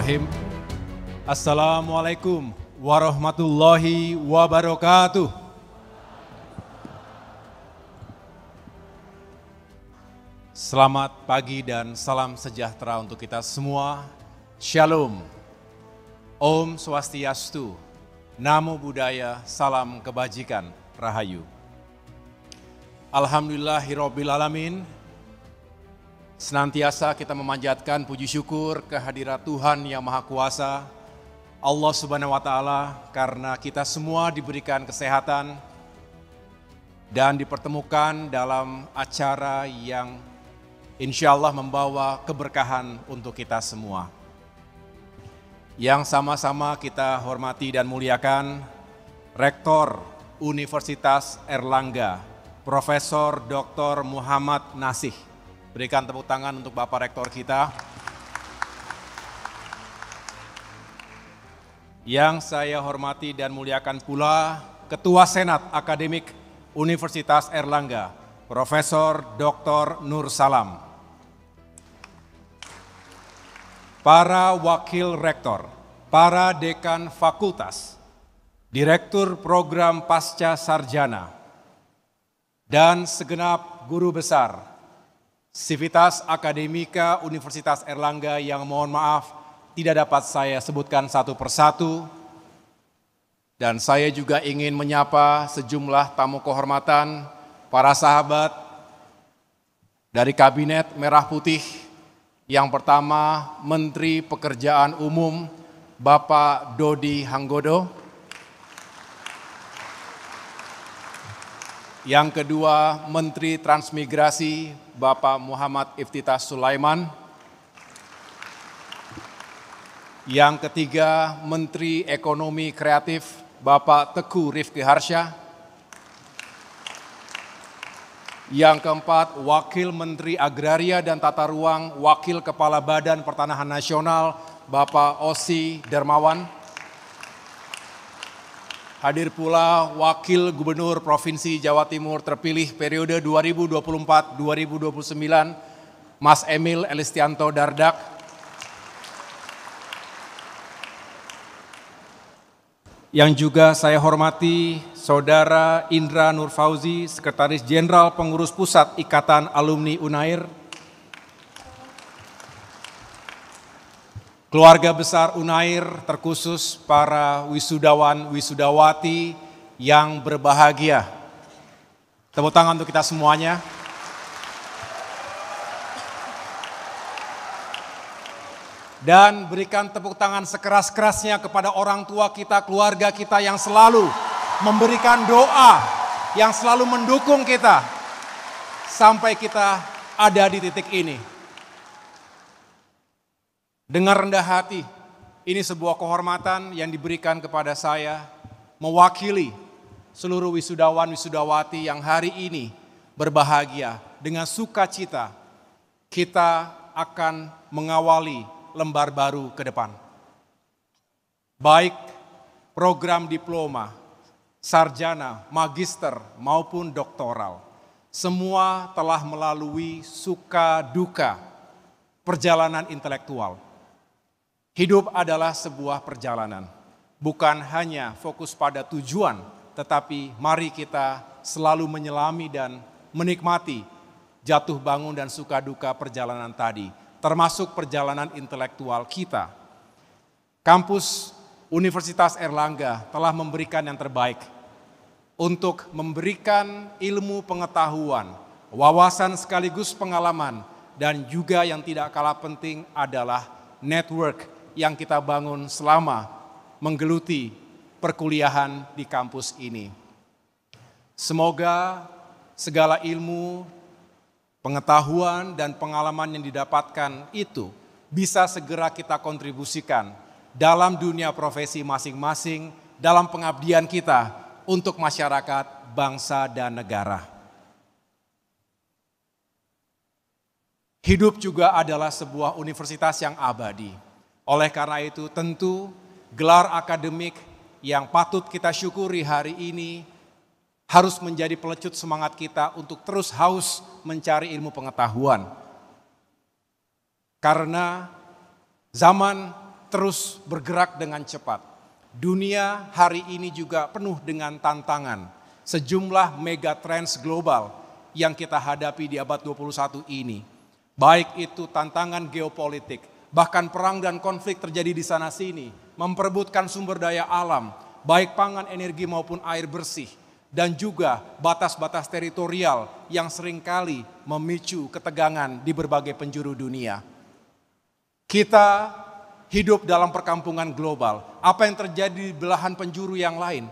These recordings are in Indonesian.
Bismillahirrahmanirrahim. Assalamualaikum warahmatullahi wabarakatuh. Selamat pagi dan salam sejahtera untuk kita semua. Shalom. Om Swastiastu. Namo Buddhaya, salam kebajikan, Rahayu. Alhamdulillahirabbil alamin. Senantiasa kita memanjatkan puji syukur kehadirat Tuhan yang Maha Kuasa, Allah Subhanahu wa Ta'ala, karena kita semua diberikan kesehatan dan dipertemukan dalam acara yang insya Allah membawa keberkahan untuk kita semua. Yang sama-sama kita hormati dan muliakan Rektor Universitas Airlangga, Profesor Dr. Muhammad Nasih. Berikan tepuk tangan untuk Bapak Rektor kita. Yang saya hormati dan muliakan pula Ketua Senat Akademik Universitas Airlangga, Profesor Dr. Nur Salam. Para Wakil Rektor, para Dekan Fakultas, Direktur Program Pasca Sarjana, dan segenap guru besar Sivitas Akademika Universitas Airlangga yang mohon maaf tidak dapat saya sebutkan satu persatu. Dan saya juga ingin menyapa sejumlah tamu kehormatan, para sahabat dari Kabinet Merah Putih. Yang pertama, Menteri Pekerjaan Umum Bapak Dodi Hanggodo. Yang kedua, Menteri Transmigrasi Bapak Muhammad Iftithah Sulaiman. Yang ketiga, Menteri Ekonomi Kreatif Bapak Teguh Rifki Harsha. Yang keempat, Wakil Menteri Agraria dan Tata Ruang, Wakil Kepala Badan Pertanahan Nasional Bapak Osi Dermawan. Hadir pula Wakil Gubernur Provinsi Jawa Timur terpilih periode 2024-2029, Mas Emil Elistianto Dardak. Yang juga saya hormati Saudara Indra Nur Fauzi, Sekretaris Jenderal Pengurus Pusat Ikatan Alumni Unair. Keluarga besar Unair, terkhusus para wisudawan, wisudawati yang berbahagia. Tepuk tangan untuk kita semuanya. Dan berikan tepuk tangan sekeras-kerasnya kepada orang tua kita, keluarga kita yang selalu memberikan doa, yang selalu mendukung kita sampai kita ada di titik ini. Dengan rendah hati, ini sebuah kehormatan yang diberikan kepada saya mewakili seluruh wisudawan wisudawati yang hari ini berbahagia. Dengan sukacita kita akan mengawali lembar baru ke depan. Baik program diploma, sarjana, magister maupun doktoral, semua telah melalui suka duka perjalanan intelektual. Hidup adalah sebuah perjalanan, bukan hanya fokus pada tujuan, tetapi mari kita selalu menyelami dan menikmati jatuh bangun dan suka duka perjalanan tadi, termasuk perjalanan intelektual kita. Kampus Universitas Airlangga telah memberikan yang terbaik untuk memberikan ilmu pengetahuan, wawasan sekaligus pengalaman, dan juga yang tidak kalah penting adalah network yang kita bangun selama menggeluti perkuliahan di kampus ini. Semoga segala ilmu, pengetahuan, dan pengalaman yang didapatkan itu bisa segera kita kontribusikan dalam dunia profesi masing-masing, dalam pengabdian kita untuk masyarakat, bangsa, dan negara. Hidup juga adalah sebuah universitas yang abadi. Oleh karena itu tentu gelar akademik yang patut kita syukuri hari ini harus menjadi pelecut semangat kita untuk terus haus mencari ilmu pengetahuan. Karena zaman terus bergerak dengan cepat. Dunia hari ini juga penuh dengan tantangan. Sejumlah mega trends global yang kita hadapi di abad 21 ini. Baik itu tantangan geopolitik, bahkan perang dan konflik terjadi di sana sini, memperebutkan sumber daya alam, baik pangan, energi maupun air bersih, dan juga batas-batas teritorial yang seringkali memicu ketegangan di berbagai penjuru dunia. Kita hidup dalam perkampungan global. Apa yang terjadi di belahan penjuru yang lain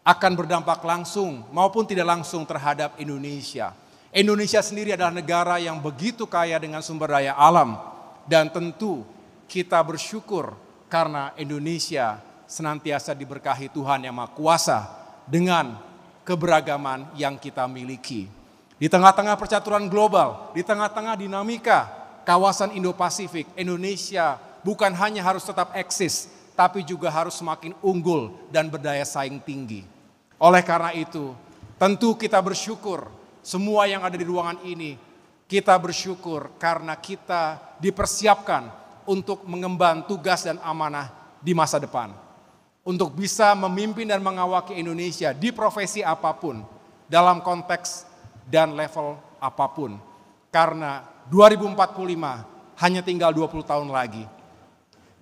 akan berdampak langsung maupun tidak langsung terhadap Indonesia. Indonesia sendiri adalah negara yang begitu kaya dengan sumber daya alam, dan tentu kita bersyukur karena Indonesia senantiasa diberkahi Tuhan Yang Maha Kuasa dengan keberagaman yang kita miliki. Di tengah-tengah percaturan global, di tengah-tengah dinamika kawasan Indo-Pasifik, Indonesia bukan hanya harus tetap eksis, tapi juga harus semakin unggul dan berdaya saing tinggi. Oleh karena itu, tentu kita bersyukur, semua yang ada di ruangan ini, kita bersyukur karena kita dipersiapkan untuk mengemban tugas dan amanah di masa depan. Untuk bisa memimpin dan mengawaki Indonesia di profesi apapun, dalam konteks dan level apapun. Karena 2045 hanya tinggal 20 tahun lagi.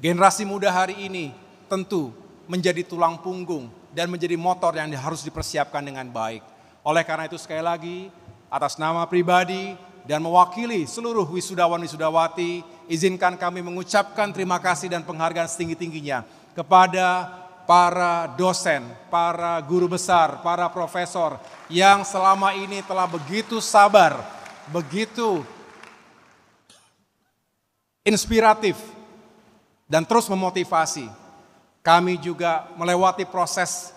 Generasi muda hari ini tentu menjadi tulang punggung dan menjadi motor yang harus dipersiapkan dengan baik. Oleh karena itu sekali lagi, atas nama pribadi dan mewakili seluruh wisudawan-wisudawati, izinkan kami mengucapkan terima kasih dan penghargaan setinggi-tingginya kepada para dosen, para guru besar, para profesor yang selama ini telah begitu sabar, begitu inspiratif, dan terus memotivasi. Kami juga melewati proses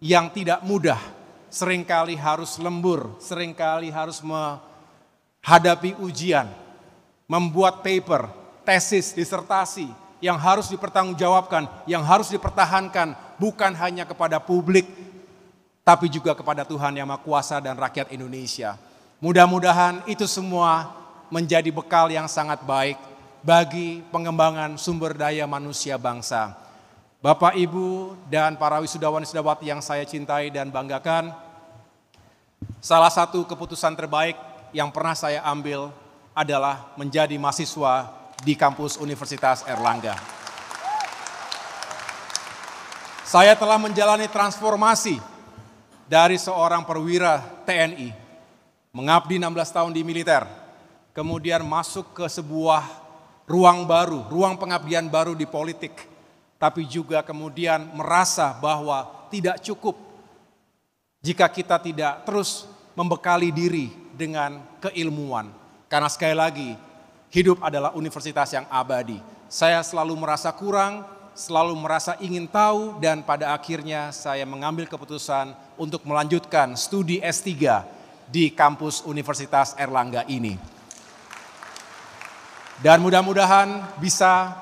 yang tidak mudah, seringkali harus lembur, seringkali harus menghadapi ujian, membuat paper, tesis, disertasi yang harus dipertanggungjawabkan, yang harus dipertahankan bukan hanya kepada publik, tapi juga kepada Tuhan Yang Maha Kuasa dan rakyat Indonesia. Mudah-mudahan itu semua menjadi bekal yang sangat baik bagi pengembangan sumber daya manusia bangsa. Bapak, Ibu, dan para wisudawan-wisudawati yang saya cintai dan banggakan, salah satu keputusan terbaik yang pernah saya ambil adalah menjadi mahasiswa di kampus Universitas Airlangga. Saya telah menjalani transformasi dari seorang perwira TNI, mengabdi 16 tahun di militer, kemudian masuk ke sebuah ruang baru, ruang pengabdian baru di politik, tapi juga kemudian merasa bahwa tidak cukup jika kita tidak terus membekali diri dengan keilmuan. Karena sekali lagi, hidup adalah universitas yang abadi. Saya selalu merasa kurang, selalu merasa ingin tahu, dan pada akhirnya saya mengambil keputusan untuk melanjutkan studi S3 di kampus Universitas Airlangga ini. Dan mudah-mudahan bisa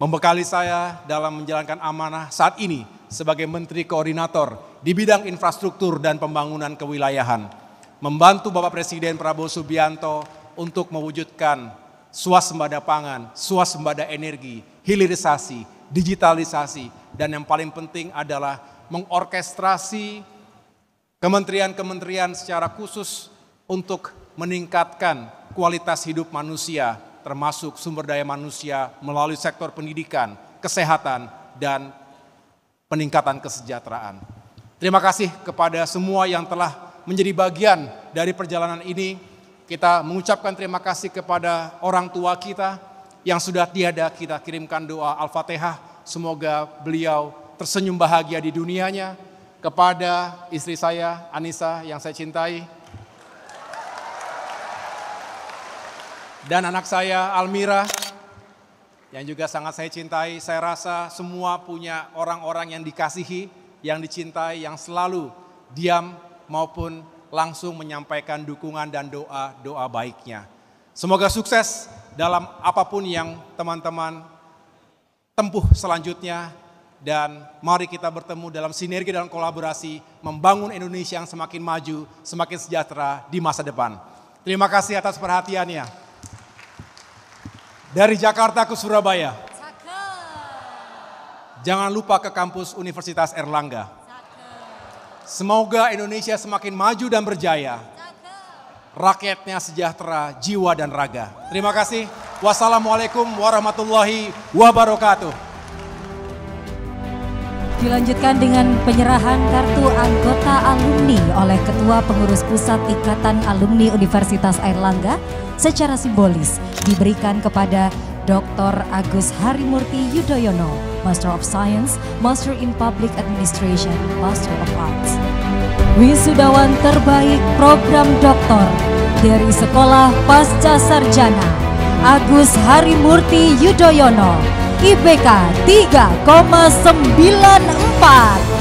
membekali saya dalam menjalankan amanah saat ini sebagai Menteri Koordinator di bidang infrastruktur dan pembangunan kewilayahan. Membantu Bapak Presiden Prabowo Subianto untuk mewujudkan swasembada pangan, swasembada energi, hilirisasi, digitalisasi, dan yang paling penting adalah mengorkestrasi kementerian-kementerian secara khusus untuk meningkatkan kualitas hidup manusia, termasuk sumber daya manusia melalui sektor pendidikan, kesehatan, dan peningkatan kesejahteraan. Terima kasih kepada semua yang telah menjadi bagian dari perjalanan ini. Kita mengucapkan terima kasih kepada orang tua kita yang sudah tiada, kita kirimkan doa Al-Fatihah. Semoga beliau tersenyum bahagia di dunianya. Kepada istri saya, Anissa, yang saya cintai, dan anak saya Almira yang juga sangat saya cintai. Saya rasa semua punya orang-orang yang dikasihi, yang dicintai, yang selalu diam maupun langsung menyampaikan dukungan dan doa-doa baiknya. Semoga sukses dalam apapun yang teman-teman tempuh selanjutnya, dan mari kita bertemu dalam sinergi dan kolaborasi membangun Indonesia yang semakin maju, semakin sejahtera di masa depan. Terima kasih atas perhatiannya. Dari Jakarta ke Surabaya. jangan lupa ke kampus Universitas Airlangga. Semoga Indonesia semakin maju dan berjaya. Rakyatnya sejahtera, jiwa dan raga. Terima kasih. Wassalamualaikum warahmatullahi wabarakatuh. Dilanjutkan dengan penyerahan kartu anggota alumni oleh Ketua Pengurus Pusat Ikatan Alumni Universitas Airlangga secara simbolis diberikan kepada Dr. Agus Harimurti Yudhoyono, Master of Science, Master in Public Administration, Master of Arts. Wisudawan terbaik program doktor dari Sekolah Pasca Sarjana, Agus Harimurti Yudhoyono, IPK 3,94.